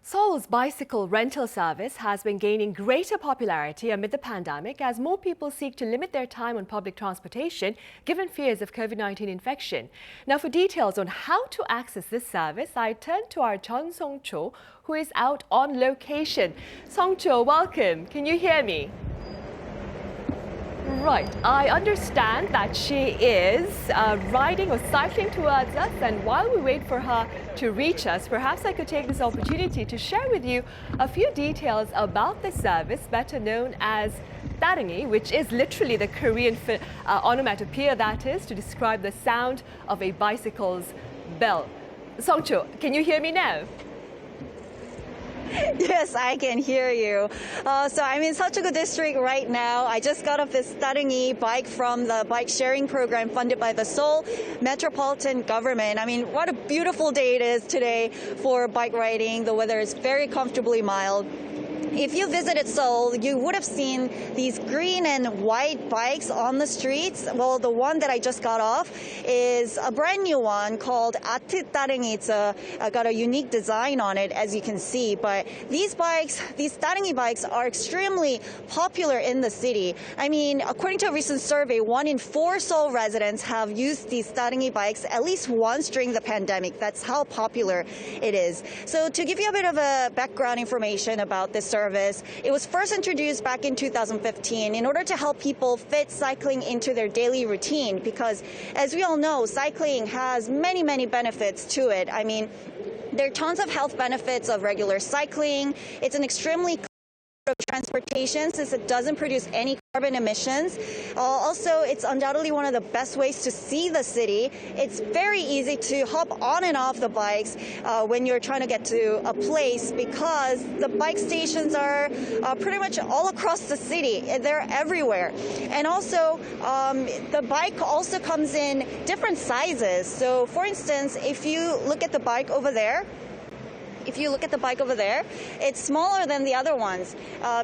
Seoul's bicycle rental service has been gaining greater popularity amid the pandemic as more people seek to limit their time on public transportation given fears of COVID-19 infection. Now, for details on how to access this service, I turn to our Chun Song-cho, who is out on location. Song-cho, welcome. Can you hear me? Right, I understand that she is riding or cycling towards us, and while we wait for her to reach us, perhaps I could take this opportunity to share with you a few details about this service, better known as 따릉이, which is literally the Korean onomatopoeia that is to describe the sound of a bicycle's bell. Song-cho, can you hear me now? Yes, I can hear you. So I'm in Seoul district right now. I just got off this 따릉이 bike from the bike sharing program funded by the Seoul metropolitan government. I mean, what a beautiful day it is today for bike riding. The weather is very comfortably mild. If you visited Seoul, you would have seen these green and white bikes on the streets. Well, the one that I just got off is a brand new one called 따릉이. It's got a unique design on it, as you can see. But these bikes, these 따릉이 bikes, are extremely popular in the city. I mean, according to a recent survey, 1 in 4 Seoul residents have used these 따릉이 bikes at least once during the pandemic. That's how popular it is. So to give you a bit of a background information about this service, it was first introduced back in 2015 in order to help people fit cycling into their daily routine because, as we all know, cycling has many, many benefits to it. I mean, there are tons of health benefits of regular cycling. It's an extremely of transportation since it doesn't produce any carbon emissions. Also, it's undoubtedly one of the best ways to see the city. It's very easy to hop on and off the bikes when you're trying to get to a place because the bike stations are pretty much all across the city. They're everywhere. And also, the bike also comes in different sizes. So, for instance, if you look at the bike over there, it's smaller than the other ones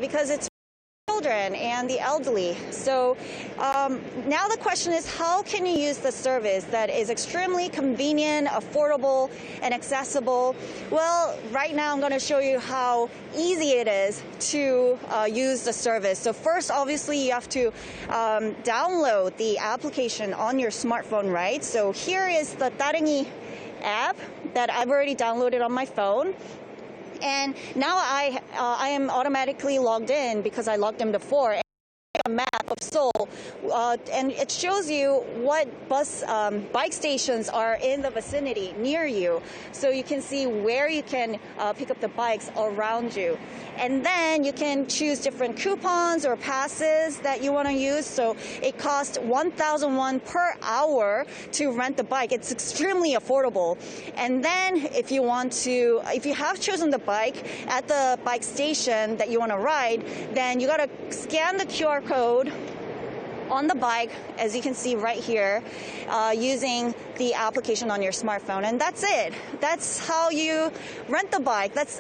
because it's for children and the elderly. So now the question is, how can you use the service that is extremely convenient, affordable, and accessible? Well, right now I'm going to show you how easy it is to use the service. So first, obviously, you have to download the application on your smartphone, right? So here is the 따릉이 app that I've already downloaded on my phone. And now I am automatically logged in because I logged in before. A map of Seoul, and it shows you what bike stations are in the vicinity near you, so you can see where you can pick up the bikes around you. And then you can choose different coupons or passes that you want to use. So it costs 1,000 won per hour to rent the bike. It's extremely affordable. And then if you have chosen the bike at the bike station that you want to ride, then you got to scan the QR code on the bike, as you can see right here, using the application on your smartphone. And that's it. That's how you rent the bike. It's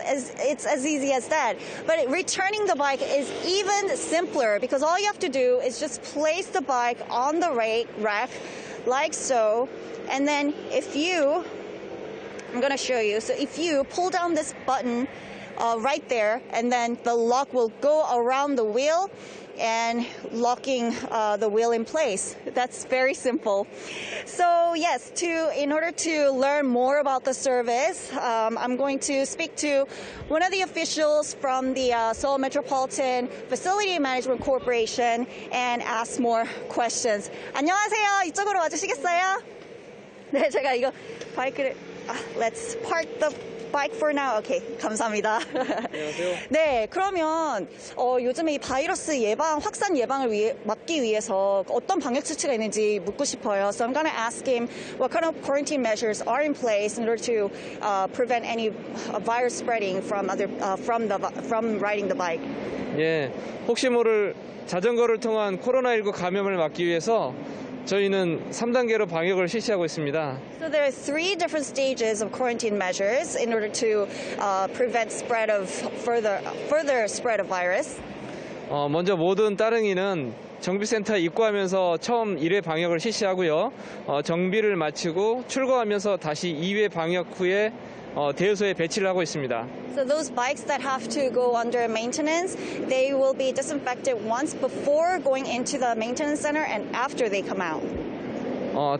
as easy as that. But returning the bike is even simpler because all you have to do is just place the bike on the rack like so. And then I'm going to show you. So if you pull down this button right there, and then the lock will go around the wheel and locking the wheel in place. That's very simple. So yes, in order to learn more about the service, I'm going to speak to one of the officials from the Seoul Metropolitan Facility Management Corporation and ask more questions. 안녕하세요. 이쪽으로 와주시겠어요? 네, 제가 이거 바이크를 let's park the bike for now. Okay, 감사합니다. 안녕하세요. 네, 그러면 요즘에 이 바이러스 확산 예방을 막기 위해서 어떤 방역 수칙가 있는지 묻고 싶어요. So I'm going to ask him what kind of quarantine measures are in place in order to prevent any virus spreading from riding the bike. 예, 혹시 모를 자전거를 통한 코로나19 감염을 막기 위해서 저희는 3단계로 방역을 실시하고 있습니다. So there are 3 different stages of quarantine measures in order to prevent further spread of virus. 먼저 모든 따릉이는 정비센터에 입고하면서 처음 1회 방역을 실시하고요. 정비를 마치고 출고하면서 다시 2회 방역 후에 대여소에 배치를 하고 있습니다. So those bikes that have to go under maintenance, they will be disinfected once before going into the maintenance center and after they come out.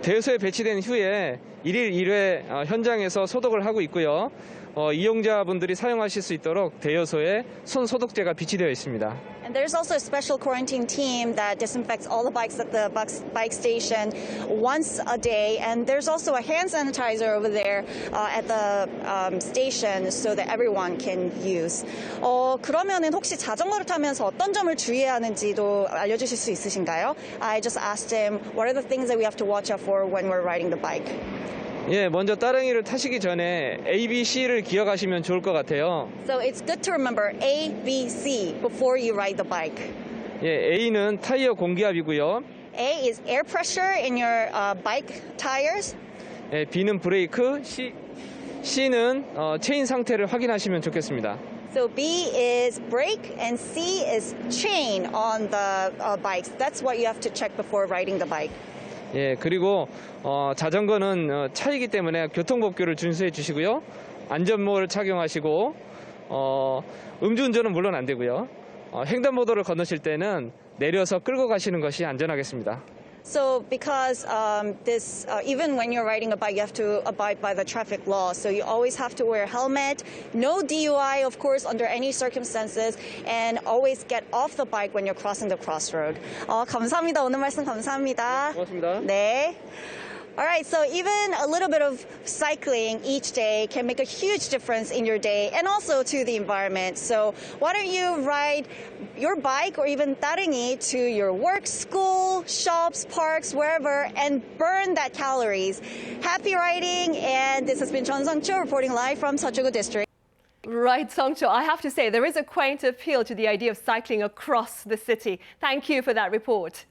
대여소에 배치된 후에 1일 1회 현장에서 소독을 하고 있고요. 이용자분들이 사용하실 수 있도록 대여소에 손 소독제가 비치되어 있습니다. And there's also a special quarantine team that disinfects all the bikes at the bike station once a day. And there's also a hand sanitizer over there at the station so that everyone can use. 그러면은 혹시 자전거를 타면서 어떤 점을 주의해야 하는지도 알려주실 수 있으신가요? I just asked him what are the things that we have to watch out for when we're riding the bike. 예, 먼저 따릉이를 타시기 전에 A, B, C를 기억하시면 좋을 것 같아요. So it's good to remember A, B, C before you ride the bike. 예, A는 타이어 공기압이고요. A is air pressure in your bike tires. 예, B는 브레이크, C는 체인 상태를 확인하시면 좋겠습니다. So B is brake and C is chain on the bikes. That's what you have to check before riding the bike. 예, 그리고 자전거는 차이기 때문에 교통법규를 준수해 주시고요. 안전모를 착용하시고 음주운전은 물론 안 되고요. 횡단보도를 건너실 때는 내려서 끌고 가시는 것이 안전하겠습니다. So because even when you're riding a bike, you have to abide by the traffic law. So you always have to wear a helmet, no DUI, of course, under any circumstances, and always get off the bike when you're crossing the crossroad. 감사합니다. 오늘 말씀 감사합니다. 고맙습니다. 네. All right, so even a little bit of cycling each day can make a huge difference in your day and also to the environment. So why don't you ride your bike or even 따릉이 to your work, school, shops, parks, wherever, and burn that calories. Happy riding, and this has been Chun Sung-cho reporting live from Seoul District. Right, Song-cho, I have to say there is a quaint appeal to the idea of cycling across the city. Thank you for that report.